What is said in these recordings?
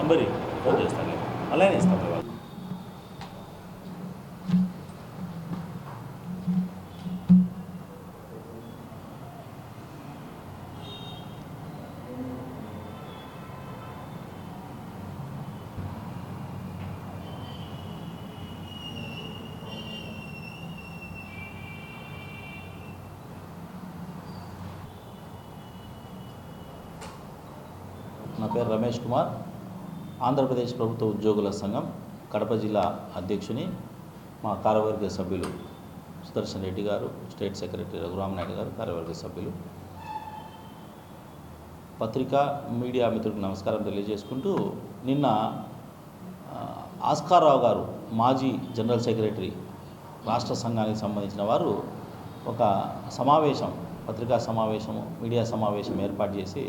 Number phone చేస్తాను, అలానే ఇస్తాను. నా పేరు రమేష్ కుమార్, ఆంధ్రప్రదేశ్ ప్రభుత్వ ఉద్యోగుల సంఘం కడప జిల్లా అధ్యక్షుని. మా కార్యవర్గ సభ్యులు సుదర్శన్ రెడ్డి గారు, స్టేట్ సెక్రటరీ రఘురామనాయుడు గారు కార్యవర్గ సభ్యులు. పత్రికా మీడియా మిత్రులకు నమస్కారం తెలియజేసుకుంటూ, నిన్న ఆస్కార్ రావు గారు మాజీ జనరల్ సెక్రటరీ రాష్ట్ర సంఘానికి సంబంధించిన వారు ఒక సమావేశం, పత్రికా సమావేశము, మీడియా సమావేశం ఏర్పాటు చేసి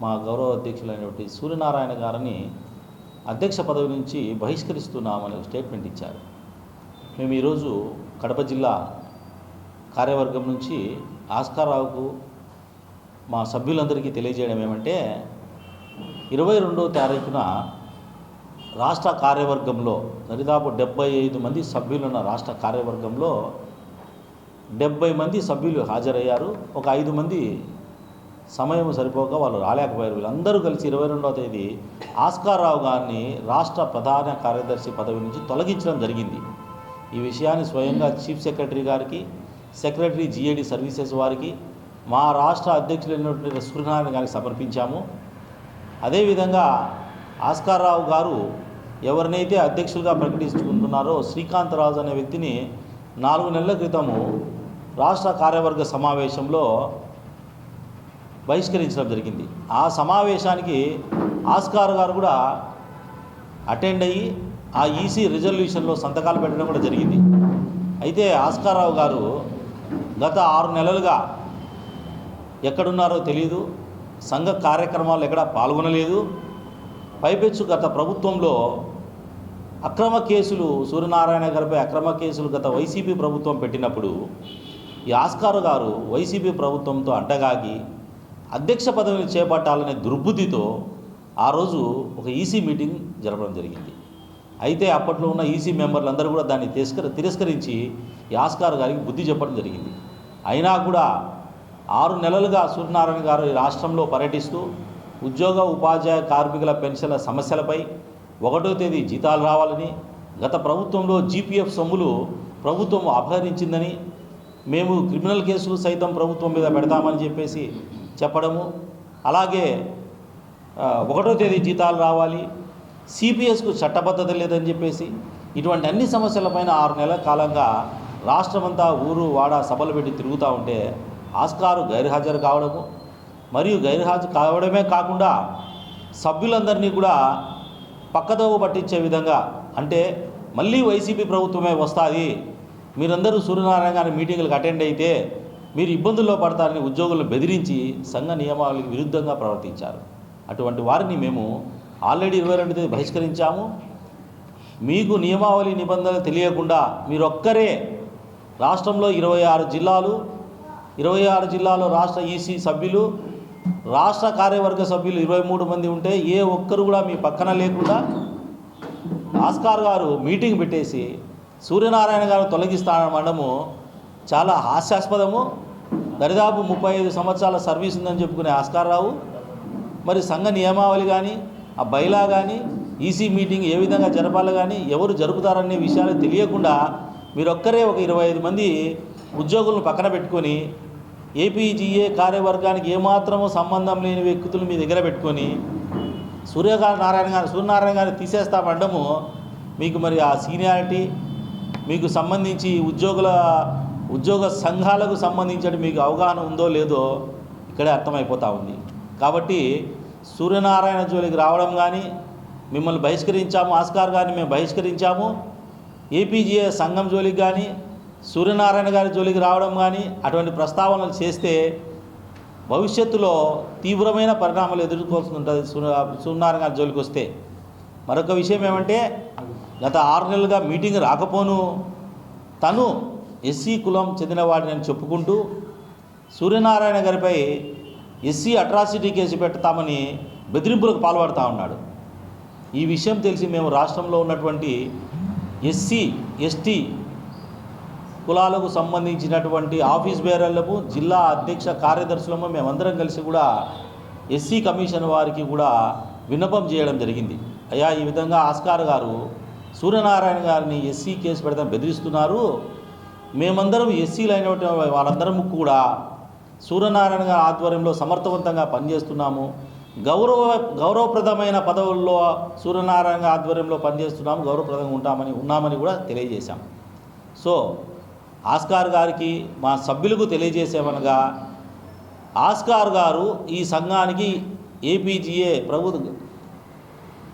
మా గౌరవ అధ్యక్షులైనటువంటి సూర్యనారాయణ గారిని అధ్యక్ష పదవి నుంచి బహిష్కరిస్తున్నామని స్టేట్మెంట్ ఇచ్చారు. మేము ఈరోజు కడప జిల్లా కార్యవర్గం నుంచి ఆస్కార్ రావుకు మా సభ్యులందరికీ తెలియజేయడం ఏమంటే, 22వ తారీఖున రాష్ట్ర కార్యవర్గంలో దరిదాపు 75 మంది సభ్యులున్న రాష్ట్ర కార్యవర్గంలో 70 మంది సభ్యులు హాజరయ్యారు. ఒక 5 మంది సమయం సరిపోక వాళ్ళు రాలేకపోయారు. వీళ్ళందరూ కలిసి 22వ తేదీ ఆస్కార్ రావు గారిని రాష్ట్ర ప్రధాన కార్యదర్శి పదవి నుంచి తొలగించడం జరిగింది. ఈ విషయాన్ని స్వయంగా చీఫ్ సెక్రటరీ గారికి, సెక్రటరీ GAD సర్వీసెస్ వారికి, మా రాష్ట్ర అధ్యక్షులైనటువంటి సూర్యనారాయణ గారికి సమర్పించాము. అదేవిధంగా ఆస్కార్ రావు గారు ఎవరినైతే అధ్యక్షులుగా ప్రకటించుకుంటున్నారో శ్రీకాంతరాజు అనే వ్యక్తిని 4 నెలల క్రితము రాష్ట్ర కార్యవర్గ సమావేశంలో బహిష్కరించడం జరిగింది. ఆ సమావేశానికి ఆస్కార్ గారు కూడా అటెండ్ అయ్యి ఆ ఈసీ రిజల్యూషన్లో సంతకాలు పెట్టడం కూడా జరిగింది. అయితే ఆస్కార్ రావు గారు గత 6 నెలలుగా ఎక్కడున్నారో తెలియదు, సంఘ కార్యక్రమాలు ఎక్కడా పాల్గొనలేదు. పైపెచ్చు గత ప్రభుత్వంలో అక్రమ కేసులు, సూర్యనారాయణ గారిపై అక్రమ కేసులు గత వైసీపీ ప్రభుత్వం పెట్టినప్పుడు ఈ ఆస్కార్ గారు వైసీపీ ప్రభుత్వంతో అంటగాగి అధ్యక్ష పదవిని చేపట్టాలనే దుర్బుద్ధితో ఆ రోజు ఒక ఈసీ మీటింగ్ జరపడం జరిగింది. అయితే అప్పట్లో ఉన్న ఈసీ మెంబర్లందరూ కూడా దాన్ని తిరస్కరించి ఈ ఆస్కార్ గారికి బుద్ధి చెప్పడం జరిగింది. అయినా కూడా 6 నెలలుగా సూర్యనారాయణ గారు ఈ రాష్ట్రంలో పర్యటిస్తూ ఉద్యోగ ఉపాధ్యాయ కార్మికుల పెన్షన్ల సమస్యలపై 1వ తేదీ జీతాలు రావాలని, గత ప్రభుత్వంలో GPF సొమ్ములు ప్రభుత్వం అపహరించిందని, మేము క్రిమినల్ కేసులు సైతం ప్రభుత్వం మీద పెడతామని చెప్పేసి చెప్పడము, అలాగే 1వ తేదీ జీతాలు రావాలి, CPSకు చట్టబద్ధత లేదని చెప్పేసి, ఇటువంటి అన్ని సమస్యలపైన 6 నెలల కాలంగా రాష్ట్రమంతా ఊరు వాడ సభలు పెట్టి తిరుగుతూ ఉంటే ఆస్కారు గైర్హాజరు కావడము, మరియు గైర్హాజరు కావడమే కాకుండా సభ్యులందరినీ కూడా పక్కదోవ పట్టించే విధంగా, అంటే మళ్ళీ వైసీపీ ప్రభుత్వమే వస్తుంది, మీరందరూ సూర్యనారాయణ గారి మీటింగులకు అటెండ్ అయితే మీరు ఇబ్బందుల్లో పడతారని ఉద్యోగులను బెదిరించి సంఘ నియమావళికి విరుద్ధంగా ప్రవర్తించారు. అటువంటి వారిని మేము ఆల్రెడీ 22వ తేదీ బహిష్కరించాము. మీకు నియమావళి నిబంధనలు తెలియకుండా మీరొక్కరే రాష్ట్రంలో 26 జిల్లాలో రాష్ట్ర ఈసీ సభ్యులు, రాష్ట్ర కార్యవర్గ సభ్యులు 23 మంది ఉంటే ఏ ఒక్కరు కూడా మీ పక్కన లేకుండా ఆస్కార్ గారు మీటింగ్ పెట్టేసి సూర్యనారాయణ గారు తొలగిస్తానమనడము చాలా హాస్యాస్పదము. దరిదాపు 35 సంవత్సరాల సర్వీస్ ఉందని చెప్పుకునే ఆస్కార్ రావు మరి సంఘ నియమావళి కానీ, ఆ బైలా కానీ, ఈసీ మీటింగ్ ఏ విధంగా జరపాలి కానీ, ఎవరు జరుపుతారనే విషయాలు తెలియకుండా మీరొక్కరే ఒక 25 మంది ఉద్యోగులను పక్కన పెట్టుకొని APGA కార్యవర్గానికి ఏమాత్రమో సంబంధం లేని వ్యక్తులు మీ దగ్గర పెట్టుకొని సూర్యనారాయణ గారిని తీసేస్తామనడము మీకు మరి ఆ సీనియారిటీ, మీకు సంబంధించి ఉద్యోగ సంఘాలకు సంబంధించి మీకు అవగాహన ఉందో లేదో ఇక్కడే అర్థమైపోతూ ఉంది. కాబట్టి సూర్యనారాయణ జోలికి రావడం కానీ, మిమ్మల్ని బహిష్కరించాము, ఆస్కార్ గారిని మేము బహిష్కరించాము, APGA సంఘం జోలికి కానీ, సూర్యనారాయణ గారి జోలికి రావడం కానీ అటువంటి ప్రస్తావనలు చేస్తే భవిష్యత్తులో తీవ్రమైన పరిణామాలు ఎదుర్కోవాల్సి ఉంటుంది. సూర్యనారాయణ గారి జోలికి వస్తే మరొక విషయం ఏమంటే, గత 6 నెలలుగా మీటింగ్ రాకపోను తను SC కులం చెందినవాడిని అని చెప్పుకుంటూ సూర్యనారాయణ గారిపై SC అట్రాసిటీ కేసు పెడతామని బెదిరింపులకు పాల్పడుతూ ఉన్నాడు. ఈ విషయం తెలిసి మేము రాష్ట్రంలో ఉన్నటువంటి ఎస్సీ ఎస్టీ కులాలకు సంబంధించినటువంటి ఆఫీస్ బేరర్లకు జిల్లా అధ్యక్ష కార్యదర్శులము మేమందరం కలిసి కూడా ఎస్సీ కమిషన్ వారికి కూడా విన్నపం చేయడం జరిగింది. అయ్యా, ఈ విధంగా ఆస్కార్ గారు సూర్యనారాయణ గారిని ఎస్సీ కేసు పెడతాం బెదిరిస్తున్నారు, మేమందరం ఎస్సీలు అయినటువంటి వాళ్ళందరం కూడా సూర్యనారాయణ గారి ఆధ్వర్యంలో సమర్థవంతంగా పనిచేస్తున్నాము, గౌరవప్రదమైన పదవుల్లో సూర్యనారాయణ ఆధ్వర్యంలో పనిచేస్తున్నాము, గౌరవప్రదంగా ఉన్నామని కూడా తెలియజేశాం. సో ఆస్కార్ గారికి మా సభ్యులకు తెలియజేసేమనగా, ఆస్కార్ గారు ఈ సంఘానికి ఏపీజీఏ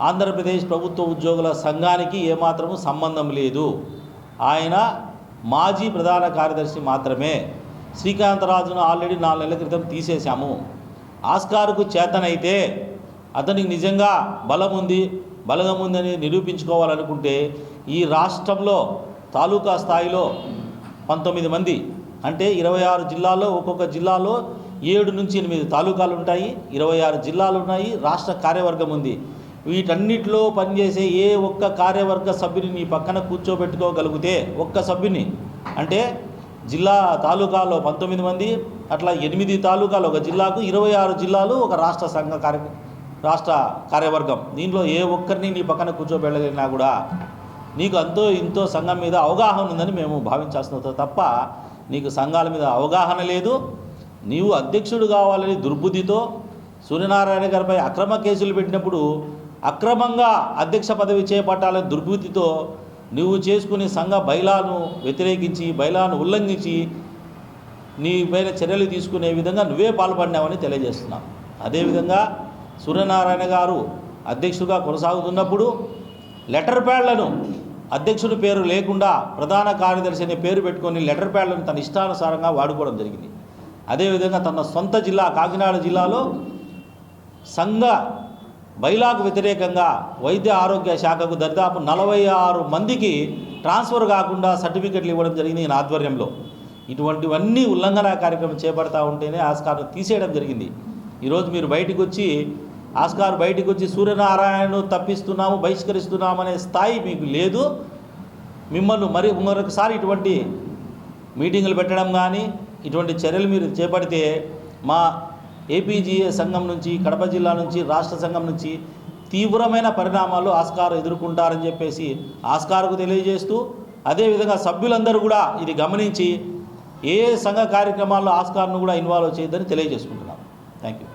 ఆంధ్రప్రదేశ్ ప్రభుత్వ ఉద్యోగుల సంఘానికి ఏమాత్రము సంబంధం లేదు. ఆయన మాజీ ప్రధాన కార్యదర్శి మాత్రమే. శ్రీకాంతరాజును ఆల్రెడీ 4 నెలల క్రితం తీసేశాము. ఆస్కార్కు చేతనైతే, అతనికి నిజంగా బలగం ఉందని నిరూపించుకోవాలనుకుంటే ఈ రాష్ట్రంలో తాలూకా స్థాయిలో 19 మంది, అంటే 26 జిల్లాల్లో, ఒక్కొక్క జిల్లాలో 7 నుంచి 8 తాలూకాలు ఉంటాయి, 26 జిల్లాలు ఉన్నాయి, రాష్ట్ర కార్యవర్గం ఉంది. వీటన్నిటిలో పనిచేసే ఏ ఒక్క కార్యవర్గ సభ్యుని నీ పక్కన కూర్చోబెట్టుకోగలిగితే, ఒక్క సభ్యుని, అంటే జిల్లా తాలూకాలో 19 మంది, అట్లా 8 తాలూకాలు ఒక జిల్లాకు, 26 జిల్లాలు ఒక రాష్ట్ర కార్యవర్గం. దీంట్లో ఏ ఒక్కరిని నీ పక్కన కూర్చోబెట్టగలిగినా కూడా నీకు అంతో ఇంతో సంఘం మీద అవగాహన ఉందని మేము భావించాల్సిన తప్ప నీకు సంఘాల మీద అవగాహన లేదు. నీవు అధ్యక్షుడు కావాలని దుర్బుద్ధితో సూర్యనారాయణ గారిపై అక్రమ కేసులు పెట్టినప్పుడు అక్రమంగా అధ్యక్ష పదవి చేపట్టాలని దుర్బుద్ధితో నువ్వు చేసుకునే సంఘ బైలాను వ్యతిరేకించి, బైలాను ఉల్లంఘించి నీ పైన చర్యలు తీసుకునే విధంగా నువ్వే పాల్పడినావని తెలియజేస్తున్నావు. అదేవిధంగా సూర్యనారాయణ గారు అధ్యక్షుడిగా కొనసాగుతున్నప్పుడు లెటర్ ప్యాడ్లను అధ్యక్షుడి పేరు లేకుండా ప్రధాన కార్యదర్శి అనే పేరు పెట్టుకొని లెటర్ ప్యాడ్లను తన ఇష్టానుసారంగా వాడుకోవడం జరిగింది. అదేవిధంగా తన సొంత జిల్లా కాకినాడ జిల్లాలో సంఘ బైలాకు వ్యతిరేకంగా వైద్య ఆరోగ్య శాఖకు దాదాపు 46 మందికి ట్రాన్స్ఫర్ కాకుండా సర్టిఫికెట్లు ఇవ్వడం జరిగింది ఈయన ఆధ్వర్యంలో. ఇటువంటివన్నీ ఉల్లంఘన కార్యక్రమం చేపడతా ఉంటేనే ఆస్కార్ను తీసేయడం జరిగింది. ఈరోజు మీరు ఆస్కార్ బయటికి వచ్చి సూర్యనారాయణను తప్పిస్తున్నాము, బహిష్కరిస్తున్నామనే స్థాయి మీకు లేదు. మిమ్మల్ని మరొకసారి ఇటువంటి మీటింగులు పెట్టడం కానీ ఇటువంటి చర్యలు మీరు చేపడితే మా ఏపీజీఏ సంఘం నుంచి, కడప జిల్లా నుంచి, రాష్ట్ర సంఘం నుంచి తీవ్రమైన పరిణామాలు ఆస్కార్ ఎదుర్కొంటారని చెప్పేసి ఆస్కార్కు తెలియజేస్తూ, అదేవిధంగా సభ్యులందరూ కూడా ఇది గమనించి ఏ సంఘ కార్యక్రమాల్లో ఆస్కార్ను కూడా ఇన్వాల్వ్ చేయొద్దని తెలియజేసుకుంటున్నాను. Thank you.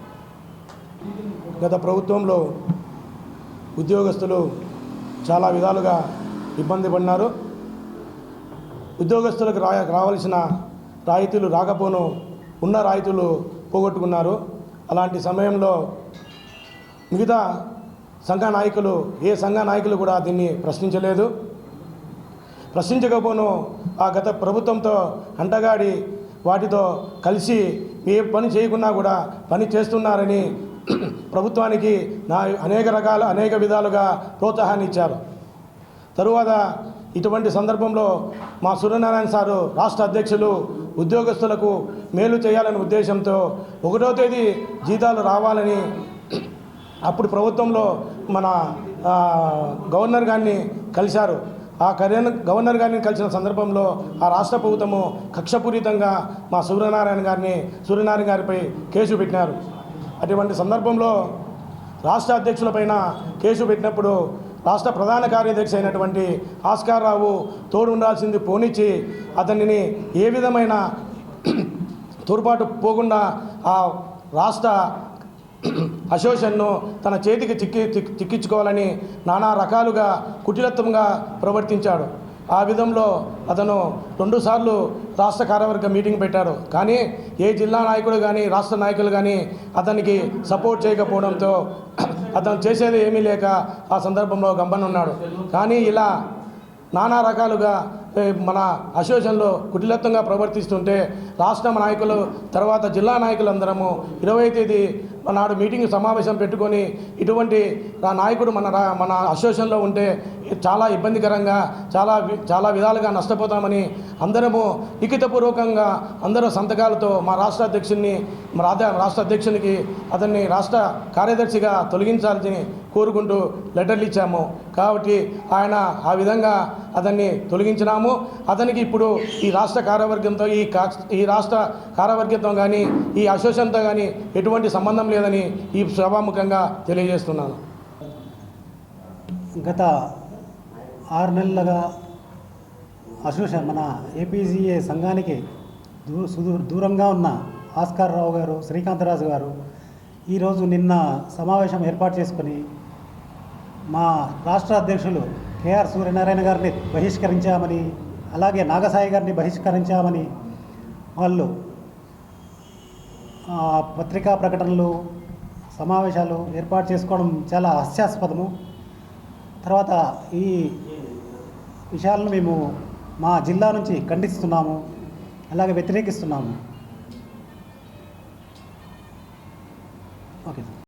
గత ప్రభుత్వంలో ఉద్యోగస్తులు చాలా విధాలుగా ఇబ్బంది పడినారు. ఉద్యోగస్తులకు రావాల్సిన రాయితీలు రాకపోను, ఉన్న రాయితీలు పోగొట్టుకున్నారు. అలాంటి సమయంలో మిగతా ఏ సంఘ నాయకులు కూడా దీన్ని ప్రశ్నించకపోను ఆ గత ప్రభుత్వంతో అంటగాడి వాటితో కలిసి ఏ పని చేయకున్నా కూడా పని చేస్తున్నారని ప్రభుత్వానికి అనేక విధాలుగా ప్రోత్సాహాన్ని ఇచ్చారు. తరువాత ఇటువంటి సందర్భంలో మా సూర్యనారాయణ సారు రాష్ట్ర అధ్యక్షులు ఉద్యోగస్తులకు మేలు చేయాలనే ఉద్దేశంతో 1వ తేదీ జీతాలు రావాలని అప్పుడు ప్రభుత్వంలో మన గవర్నర్ గారిని కలిశారు. ఆ గవర్నర్ గారిని కలిసిన సందర్భంలో ఆ రాష్ట్ర ప్రభుత్వము కక్షపూరితంగా మా సూర్యనారాయణ గారిపై కేసు పెట్టినారు. అటువంటి సందర్భంలో రాష్ట్ర అధ్యక్షులపైన కేసు పెట్టినప్పుడు రాష్ట్ర ప్రధాన కార్యదర్శి అయినటువంటి ఆస్కార్ రావు తోడు ఉండాల్సింది పోనిచ్చి అతనిని ఏ విధమైన తోడ్పాటు పోకుండా ఆ రాష్ట్ర అసోసియేషన్ను తన చేతికి చిక్కించుకోవాలని నానా రకాలుగా కుటిలత్వంగా ప్రవర్తించాడు. ఆ విధంలో అతను 2 సార్లు రాష్ట్ర కార్యవర్గ మీటింగ్ పెట్టారు. కానీ ఏ జిల్లా నాయకుడు కానీ రాష్ట్ర నాయకులు కానీ అతనికి సపోర్ట్ చేయకపోవడంతో అతను చేసేది ఏమీ లేక ఆ సందర్భంలో గంభనున్నాడు. కానీ ఇలా నానా రకాలుగా మన అసోసియేషన్లో కుటిలత్వంగా ప్రవర్తిస్తుంటే రాష్ట్ర నాయకులు తర్వాత జిల్లా నాయకులందరము 20వ తేదీ నాడు మీటింగ్ సమావేశం పెట్టుకొని ఇటువంటి నాయకుడు మన అసోసియేషన్లో ఉంటే చాలా ఇబ్బందికరంగా చాలా విధాలుగా నష్టపోతామని అందరము లిఖితపూర్వకంగా అందరూ సంతకాలతో మా రాష్ట్ర అధ్యక్షునికి అతన్ని రాష్ట్ర కార్యదర్శిగా తొలగించాలని కోరుకుంటూ లెటర్లు ఇచ్చాము. కాబట్టి ఆయన ఆ విధంగా అతన్ని తొలగించినాము. అతనికి ఇప్పుడు ఈ రాష్ట్ర కార్యవర్గంతో ఈ రాష్ట్ర కార్యవర్గంతో కానీ ఈ అసోసియేషన్తో కానీ ఎటువంటి సంబంధం లేదని ఈ సభాముఖంగా తెలియజేస్తున్నాను. గత 6 నెలలుగా అసోసియేషన్ మన ఏపీజీఏ సంఘానికి దూరంగా ఉన్న ఆస్కార్ రావు గారు, శ్రీకాంతరాజు గారు ఈరోజు నిన్న సమావేశం ఏర్పాటు చేసుకొని మా రాష్ట్ర అధ్యక్షులు కేఆర్ సూర్యనారాయణ గారిని బహిష్కరించామని, అలాగే నాగసాయి గారిని బహిష్కరించామని వాళ్ళు పత్రికా ప్రకటనలు, సమావేశాలు ఏర్పాటు చేసుకోవడం చాలా హాస్యాస్పదము. తర్వాత ఈ విషయాలను మేము మా జిల్లా నుంచి ఖండిస్తున్నాము, అలాగే వ్యతిరేకిస్తున్నాము.